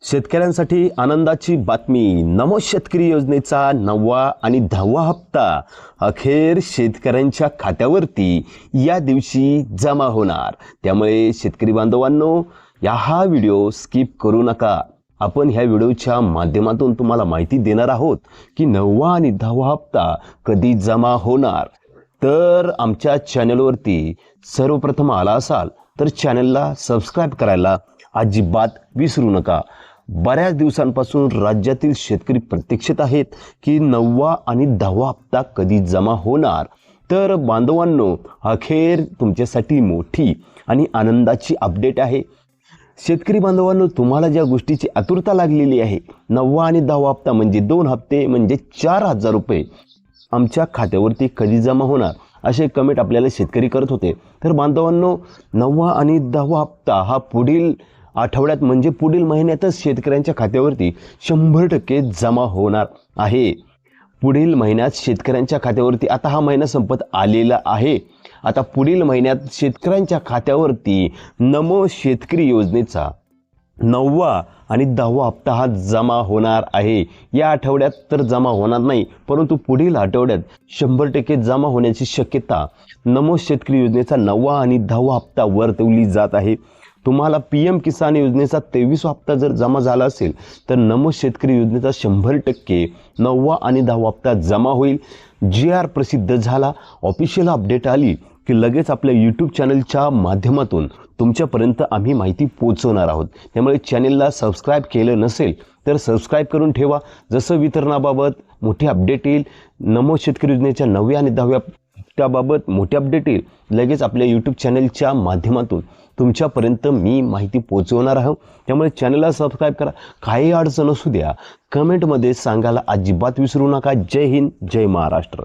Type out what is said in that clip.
शेतकऱ्यांसाठी आनंदाची बातमी। नमो शेतकरी योजनेचा 9वा आणि 10वा हप्ता अखेर शेतकऱ्यांच्या खात्यावरती या दिवशी जमा होणार। त्यामुळे शेतकरी बांधवांनो, हा व्हिडिओ स्किप करू नका। आपण ह्या व्हिडिओच्या माध्यमातून तुम्हाला माहिती देणार आहोत की 9वा आणि 10वा हप्ता कधी जमा होणार। तर आमच्या चॅनलवरती सर्वप्रथम आला असाल तर चॅनलला सबस्क्राइब करायला अजिबात विसरू नका। बऱ्याच दिवसांपासून राज्यातील शेतकरी प्रतीक्षेत आहेत की 9वा आणि 10वा हप्ता कधी जमा होणार। तर बांधवांनो, अखेर तुमच्यासाठी मोठी आणि आनंदाची अपडेट आहे। शेतकरी बांधवांनो, तुम्हाला ज्या गोष्टीची आतुरता लागलेली आहे, 9वा आणि 10वा हप्ता म्हणजे 2 हप्ते म्हणजे 4,000 रुपये आमच्या खात्यावरती कधी जमा होणार, असे कमेंट आपल्याला शेतकरी करत होते। तर बांधवांनो, 9वा आणि 10वा हप्ता हा पुढील आठवड्यात म्हणजे पुढील महिन्यातच शेतकऱ्यांच्या खात्यावरती 100% जमा होणार आहे। पुढील महिन्यात शेतकऱ्यांच्या खात्यावरती, आता हा महिना संपत आलेला आहे, आता पुढील महिन्यात शेतकऱ्यांच्या खात्यावरती नमो शेतकरी योजनेचा 9वा आणि 10वा हप्ता हा जमा होणार आहे। या आठवड्यात तर जमा होणार नाही, परंतु पुढील आठवड्यात 100% जमा होण्याची शक्यता नमो शेतकरी योजनेचा 9वा आणि 10वा हप्ता वर्तवली जात आहे। तुम्हाला PM किसान योजनेचा 23वा हप्ता जर जमा झाला असेल तर नमो शेतकरी योजनेचा 100% 9वा आणि 10वा हप्ता जमा होईल। GR प्रसिद्ध झाला, ऑफिशियल अपडेट आली की लगेच आपल्या YouTube चॅनलच्या माध्यमातून तुमच्यापर्यंत आम्ही माहिती पोहोचवणार आहोत। त्यामुळे चॅनलला सबस्क्राइब केलं नसेल तर सबस्क्राइब करून ठेवा। जसं वितरणाबाबत मोठी अपडेट येईल, नमो शेतकरी योजनेच्या 9व्या आणि 10व्या हप्त्याबाबत मोठी अपडेट येईल, लगेच आपल्या YouTube चॅनलच्या माध्यमातून तुमच्यापर्यंत मी माहिती पोहोचवणार आहोत। त्यामुळे चॅनलला सबस्क्राइब करा। काही अडचण असू द्या, कमेंटमध्ये सांगायला अजिबात विसरू नका। जय हिंद, जय महाराष्ट्र।